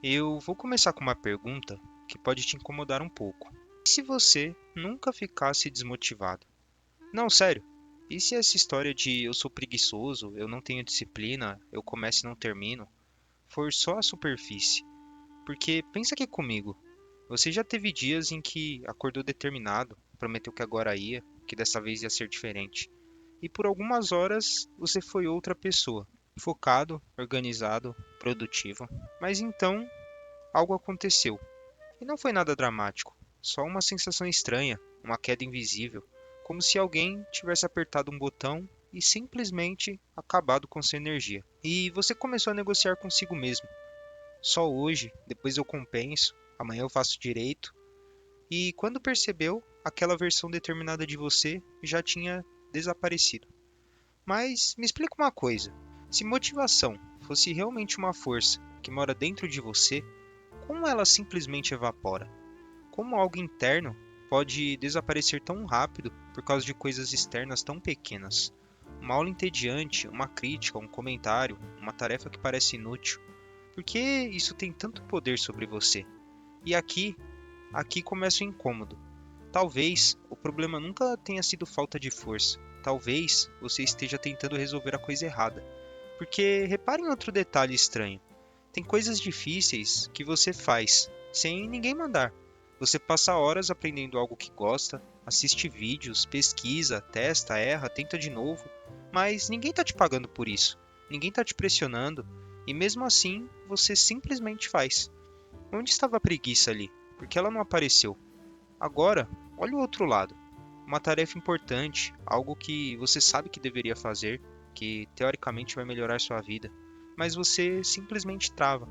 Eu vou começar com uma pergunta que pode te incomodar um pouco. E se você nunca ficasse desmotivado? Não, sério. E se essa história de eu sou preguiçoso, eu não tenho disciplina, eu começo e não termino, for só a superfície? Porque pensa aqui comigo. Você já teve dias em que acordou determinado, prometeu que agora ia, que dessa vez ia ser diferente. E por algumas horas você foi outra pessoa, focado, organizado, produtivo. Mas então algo aconteceu. E não foi nada dramático, só uma sensação estranha, uma queda invisível, como se alguém tivesse apertado um botão e simplesmente acabado com sua energia. E você começou a negociar consigo mesmo. Só hoje, depois eu compenso, amanhã eu faço direito. E quando percebeu, aquela versão determinada de você já tinha desaparecido. Mas me explica uma coisa: se motivação fosse realmente uma força que mora dentro de você, como ela simplesmente evapora? Como algo interno pode desaparecer tão rápido por causa de coisas externas tão pequenas? Uma aula entediante, uma crítica, um comentário, uma tarefa que parece inútil. Por que isso tem tanto poder sobre você? E aqui começa o incômodo. Talvez o problema nunca tenha sido falta de força. Talvez você esteja tentando resolver a coisa errada. Porque repare em outro detalhe estranho. Tem coisas difíceis que você faz sem ninguém mandar. Você passa horas aprendendo algo que gosta, assiste vídeos, pesquisa, testa, erra, tenta de novo, mas ninguém está te pagando por isso. Ninguém está te pressionando e mesmo assim você simplesmente faz. Onde estava a preguiça ali? Por que ela não apareceu? Agora, olha o outro lado. Uma tarefa importante, algo que você sabe que deveria fazer, que teoricamente vai melhorar sua vida, mas você simplesmente trava.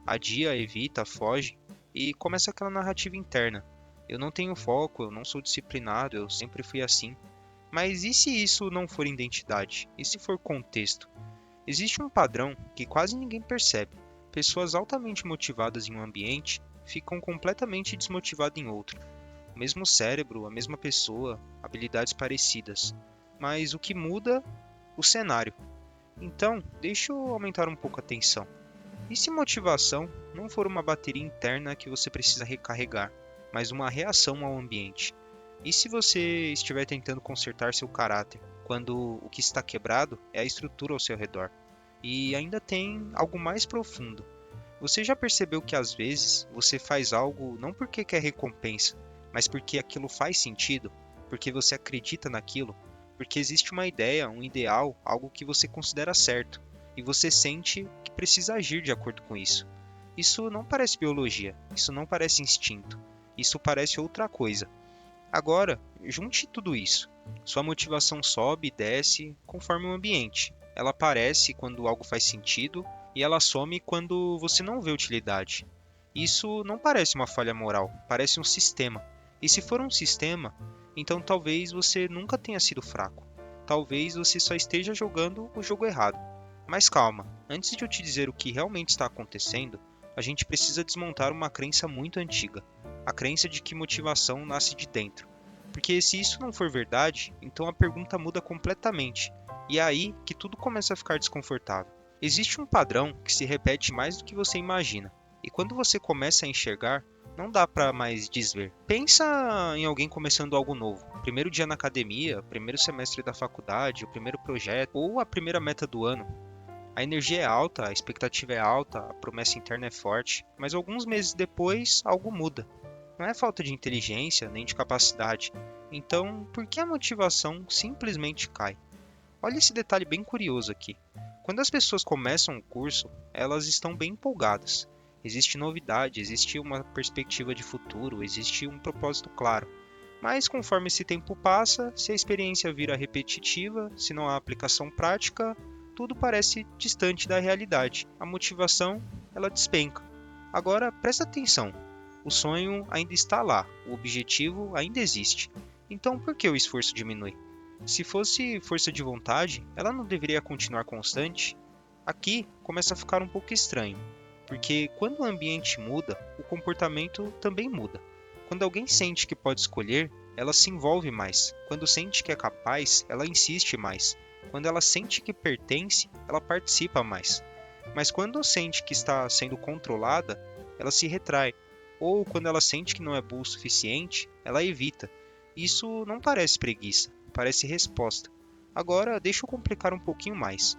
Adia, evita, foge e começa aquela narrativa interna. Eu não tenho foco, eu não sou disciplinado, eu sempre fui assim. Mas e se isso não for identidade? E se for contexto? Existe um padrão que quase ninguém percebe. Pessoas altamente motivadas em um ambiente ficam completamente desmotivadas em outro. O mesmo cérebro, a mesma pessoa, habilidades parecidas. Mas o que muda? O cenário. Então, deixa eu aumentar um pouco a tensão. E se motivação não for uma bateria interna que você precisa recarregar, mas uma reação ao ambiente? E se você estiver tentando consertar seu caráter, quando o que está quebrado é a estrutura ao seu redor? E ainda tem algo mais profundo. Você já percebeu que às vezes você faz algo não porque quer recompensa, mas porque aquilo faz sentido? Porque você acredita naquilo? Porque existe uma ideia, um ideal, algo que você considera certo, e você sente que precisa agir de acordo com isso. Isso não parece biologia, isso não parece instinto, isso parece outra coisa. Agora, junte tudo isso. Sua motivação sobe e desce conforme o ambiente. Ela aparece quando algo faz sentido e ela some quando você não vê utilidade. Isso não parece uma falha moral, parece um sistema. E se for um sistema, então talvez você nunca tenha sido fraco. Talvez você só esteja jogando o jogo errado. Mas calma, antes de eu te dizer o que realmente está acontecendo, a gente precisa desmontar uma crença muito antiga, a crença de que motivação nasce de dentro. Porque se isso não for verdade, então a pergunta muda completamente. E é aí que tudo começa a ficar desconfortável. Existe um padrão que se repete mais do que você imagina. E quando você começa a enxergar, não dá para mais desver. Pensa em alguém começando algo novo. Primeiro dia na academia, primeiro semestre da faculdade, o primeiro projeto ou a primeira meta do ano. A energia é alta, a expectativa é alta, a promessa interna é forte, mas alguns meses depois algo muda. Não é falta de inteligência nem de capacidade. Então, por que a motivação simplesmente cai? Olha esse detalhe bem curioso aqui. Quando as pessoas começam o curso, elas estão bem empolgadas. Existe novidade, existe uma perspectiva de futuro, existe um propósito claro. Mas conforme esse tempo passa, se a experiência vira repetitiva, se não há aplicação prática, tudo parece distante da realidade. A motivação, ela despenca. Agora, presta atenção. O sonho ainda está lá, o objetivo ainda existe. Então, por que o esforço diminui? Se fosse força de vontade, ela não deveria continuar constante? Aqui começa a ficar um pouco estranho, porque quando o ambiente muda, o comportamento também muda. Quando alguém sente que pode escolher, ela se envolve mais. Quando sente que é capaz, ela insiste mais. Quando ela sente que pertence, ela participa mais. Mas quando sente que está sendo controlada, ela se retrai, ou quando ela sente que não é boa o suficiente, ela evita. Isso não parece preguiça, parece resposta. Agora, deixa eu complicar um pouquinho mais.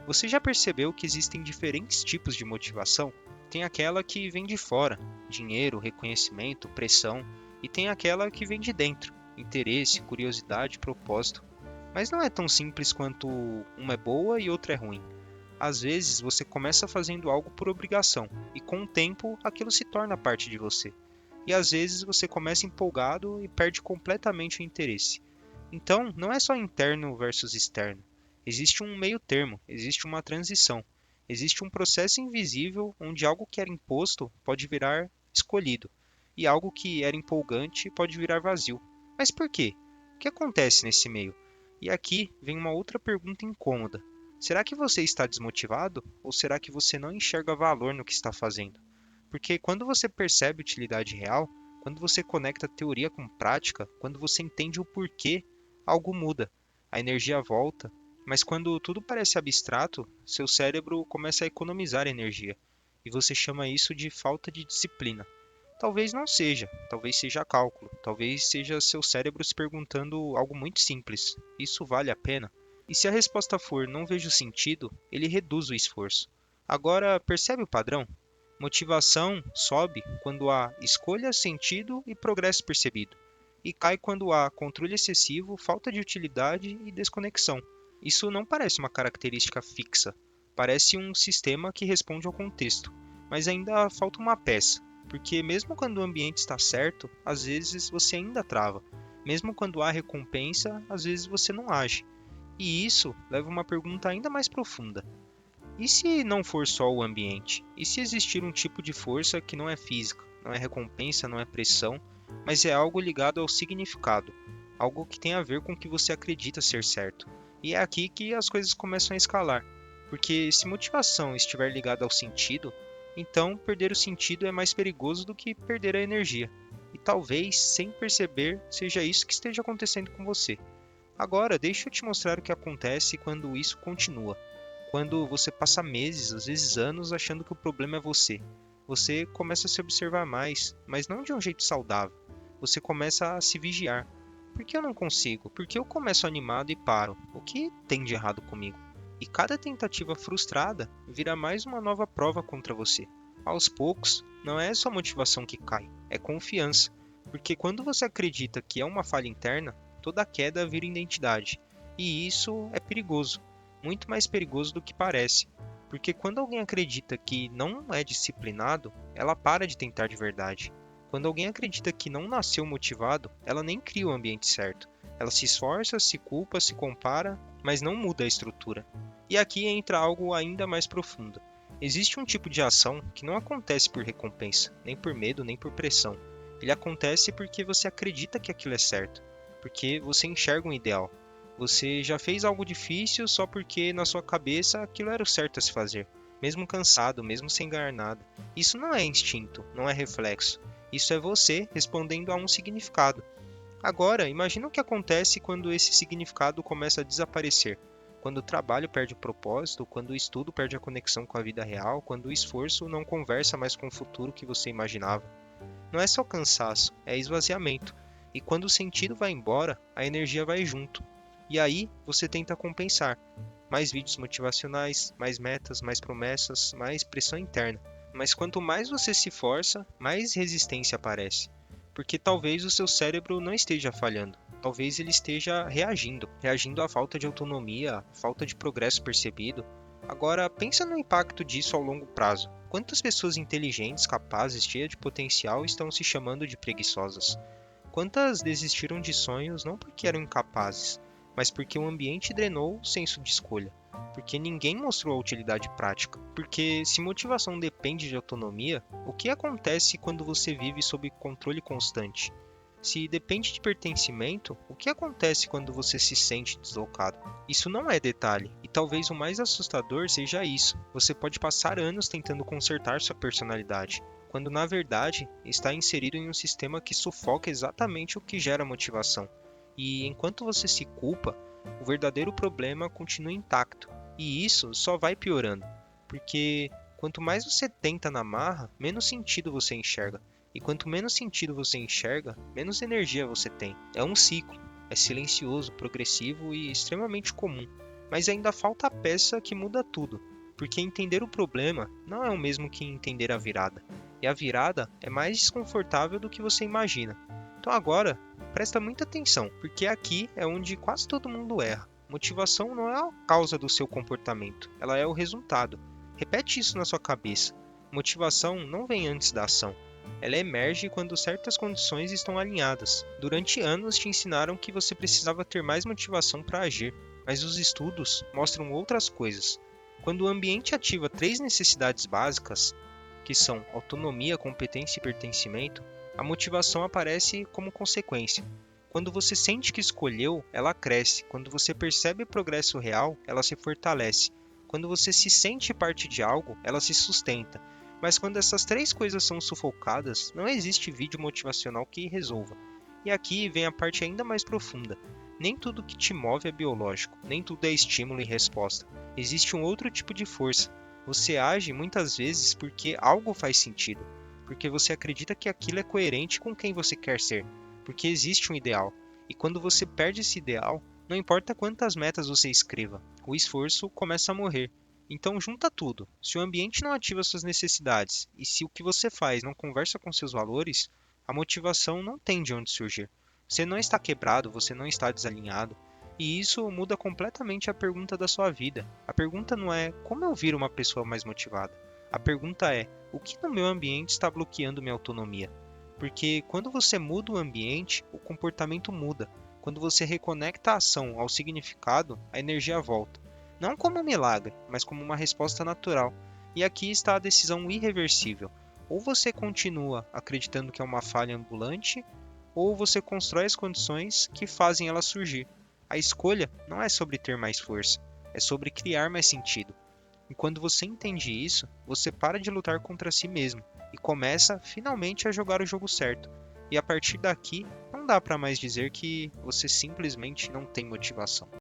Você já percebeu que existem diferentes tipos de motivação? Tem aquela que vem de fora, dinheiro, reconhecimento, pressão, e tem aquela que vem de dentro, interesse, curiosidade, propósito. Mas não é tão simples quanto uma é boa e outra é ruim. Às vezes você começa fazendo algo por obrigação, e com o tempo aquilo se torna parte de você. E às vezes você começa empolgado e perde completamente o interesse. Então, não é só interno versus externo. Existe um meio termo, existe uma transição. Existe um processo invisível onde algo que era imposto pode virar escolhido, e algo que era empolgante pode virar vazio. Mas por quê? O que acontece nesse meio? E aqui vem uma outra pergunta incômoda. Será que você está desmotivado ou será que você não enxerga valor no que está fazendo? Porque quando você percebe utilidade real, quando você conecta teoria com prática, quando você entende o porquê, algo muda. A energia volta, mas quando tudo parece abstrato, seu cérebro começa a economizar energia. E você chama isso de falta de disciplina. Talvez não seja, talvez seja cálculo, talvez seja seu cérebro se perguntando algo muito simples: isso vale a pena? E se a resposta for não vejo sentido, ele reduz o esforço. Agora, percebe o padrão? Motivação sobe quando há escolha, sentido e progresso percebido, e cai quando há controle excessivo, falta de utilidade e desconexão. Isso não parece uma característica fixa, parece um sistema que responde ao contexto, mas ainda falta uma peça, porque mesmo quando o ambiente está certo, às vezes você ainda trava. Mesmo quando há recompensa, às vezes você não age. E isso leva a uma pergunta ainda mais profunda. E se não for só o ambiente? E se existir um tipo de força que não é física, não é recompensa, não é pressão, mas é algo ligado ao significado, algo que tem a ver com o que você acredita ser certo? E é aqui que as coisas começam a escalar, porque se motivação estiver ligada ao sentido, então perder o sentido é mais perigoso do que perder a energia. E talvez, sem perceber, seja isso que esteja acontecendo com você. Agora, deixa eu te mostrar o que acontece quando isso continua. Quando você passa meses, às vezes anos, achando que o problema é você. Você começa a se observar mais, mas não de um jeito saudável. Você começa a se vigiar. Por que eu não consigo? Por que eu começo animado e paro? O que tem de errado comigo? E cada tentativa frustrada vira mais uma nova prova contra você. Aos poucos, não é só motivação que cai, é confiança. Porque quando você acredita que é uma falha interna, toda queda vira identidade. E isso é perigoso, muito mais perigoso do que parece. Porque quando alguém acredita que não é disciplinado, ela para de tentar de verdade. Quando alguém acredita que não nasceu motivado, ela nem cria o ambiente certo. Ela se esforça, se culpa, se compara, mas não muda a estrutura. E aqui entra algo ainda mais profundo. Existe um tipo de ação que não acontece por recompensa, nem por medo, nem por pressão. Ele acontece porque você acredita que aquilo é certo, porque você enxerga um ideal. Você já fez algo difícil só porque na sua cabeça aquilo era o certo a se fazer, mesmo cansado, mesmo sem ganhar nada. Isso não é instinto, não é reflexo. Isso é você respondendo a um significado. Agora, imagina o que acontece quando esse significado começa a desaparecer. Quando o trabalho perde o propósito, quando o estudo perde a conexão com a vida real, quando o esforço não conversa mais com o futuro que você imaginava. Não é só cansaço, é esvaziamento. E quando o sentido vai embora, a energia vai junto. E aí você tenta compensar. Mais vídeos motivacionais, mais metas, mais promessas, mais pressão interna. Mas quanto mais você se força, mais resistência aparece. Porque talvez o seu cérebro não esteja falhando. Talvez ele esteja reagindo à falta de autonomia, à falta de progresso percebido. Agora, pensa no impacto disso ao longo prazo. Quantas pessoas inteligentes, capazes, cheias de potencial estão se chamando de preguiçosas? Quantas desistiram de sonhos não porque eram incapazes, mas porque o ambiente drenou o senso de escolha? Porque ninguém mostrou a utilidade prática? Porque se motivação depende de autonomia, o que acontece quando você vive sob controle constante? Se depende de pertencimento, o que acontece quando você se sente deslocado? Isso não é detalhe, e talvez o mais assustador seja isso. Você pode passar anos tentando consertar sua personalidade, quando na verdade está inserido em um sistema que sufoca exatamente o que gera motivação. E enquanto você se culpa, o verdadeiro problema continua intacto. E isso só vai piorando, porque Quanto mais você tenta na marra, menos sentido você enxerga. E quanto menos sentido você enxerga, menos energia você tem. É um ciclo. É silencioso, progressivo e extremamente comum. Mas ainda falta a peça que muda tudo. Porque entender o problema não é o mesmo que entender a virada. E a virada é mais desconfortável do que você imagina. Então agora, presta muita atenção, porque aqui é onde quase todo mundo erra. Motivação não é a causa do seu comportamento, ela é o resultado. Repete isso na sua cabeça. Motivação não vem antes da ação. Ela emerge quando certas condições estão alinhadas. Durante anos te ensinaram que você precisava ter mais motivação para agir, mas os estudos mostram outras coisas. Quando o ambiente ativa três necessidades básicas, que são autonomia, competência e pertencimento, a motivação aparece como consequência. Quando você sente que escolheu, ela cresce. Quando você percebe progresso real, ela se fortalece. Quando você se sente parte de algo, ela se sustenta. Mas quando essas três coisas são sufocadas, não existe vídeo motivacional que resolva. E aqui vem a parte ainda mais profunda. Nem tudo que te move é biológico, nem tudo é estímulo e resposta. Existe um outro tipo de força. Você age muitas vezes porque algo faz sentido, porque você acredita que aquilo é coerente com quem você quer ser, porque existe um ideal. E quando você perde esse ideal, não importa quantas metas você escreva, o esforço começa a morrer. Então junta tudo. Se o ambiente não ativa suas necessidades e se o que você faz não conversa com seus valores, a motivação não tem de onde surgir. Você não está quebrado, você não está desalinhado. E isso muda completamente a pergunta da sua vida. A pergunta não é como eu viro uma pessoa mais motivada. A pergunta é o que no meu ambiente está bloqueando minha autonomia? Porque quando você muda o ambiente, o comportamento muda. Quando você reconecta a ação ao significado, a energia volta. Não como um milagre, mas como uma resposta natural. E aqui está a decisão irreversível. Ou você continua acreditando que é uma falha ambulante, ou você constrói as condições que fazem ela surgir. A escolha não é sobre ter mais força, é sobre criar mais sentido. E quando você entende isso, você para de lutar contra si mesmo e começa finalmente a jogar o jogo certo. E a partir daqui, não dá para mais dizer que você simplesmente não tem motivação.